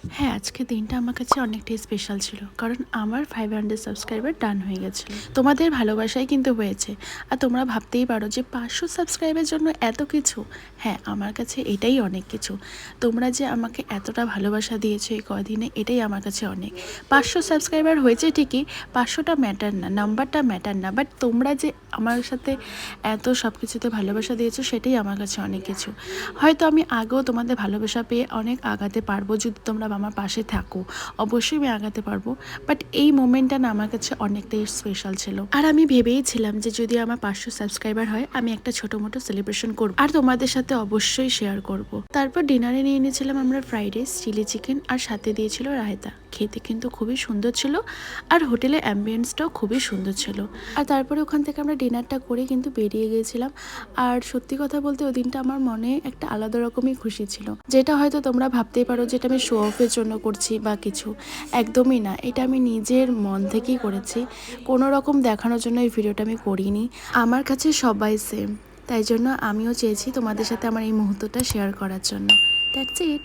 হ্যাঁ, আজকের দিনটা আমার কাছে অনেকটাই স্পেশাল ছিল। কারণ আমার 500 সাবস্ক্রাইবার ডান হয়ে গেছিলো। তোমাদের ভালোবাসাই কিন্তু হয়েছে। আর তোমরা ভাবতেই পারো যে 500 সাবস্ক্রাইবের জন্য এত কিছু। হ্যাঁ, আমার কাছে এটাই অনেক কিছু। তোমরা যে আমাকে এতটা ভালোবাসা দিয়েছো এই কদিনে, এটাই আমার কাছে অনেক। 500 সাবস্ক্রাইবার হয়েছে ঠিকই, 500টা ম্যাটার না, নাম্বারটা ম্যাটার না। বাট তোমরা যে আমার সাথে এত সব কিছুতে ভালোবাসা দিয়েছো, সেটাই আমার কাছে অনেক কিছু। হয়তো আমি আগেও তোমাদের ভালোবাসা পেয়ে অনেক আগাতে পারবো, যদি তোমরা আমার পাশে থাকো অবশ্যই আমি আগাতে পারবো। বাট এই মোমেন্টটা না আমার কাছে অনেকটাই স্পেশাল ছিল। আর আমি ভেবেইছিলাম যে যদি আমার 500 সাবস্ক্রাইবার হয়, আমি একটা ছোটো মোটো সেলিব্রেশন করবো আর তোমাদের সাথে অবশ্যই শেয়ার করব। তারপর ডিনারে নিয়ে নিয়েছিলাম আমরা ফ্রাইড রাইস, চিলি চিকেন আর সাথে দিয়েছিল রায়তা। খেতে কিন্তু খুবই সুন্দর ছিল আর হোটেলের অ্যাম্বিয়েন্সটাও খুবই সুন্দর ছিল। আর তারপরে ওখান থেকে আমরা ডিনারটা করে কিন্তু বেরিয়ে গিয়েছিলাম। আর সত্যি কথা বলতে ওই দিনটা আমার মনে একটা আলাদা রকমই খুশি ছিল, যেটা হয়তো তোমরা ভাবতেই পারো যেটা আমি শো অফের জন্য করছি বা কিছু। একদমই না, এটা আমি নিজের মন থেকেই করেছি। কোনো রকম দেখানোর জন্য এই ভিডিওটা আমি করিনি। আমার কাছে সবাই সেম, তাই জন্য আমিও চেয়েছি তোমাদের সাথে আমার এই মুহূর্তটা শেয়ার করার জন্য। That's it.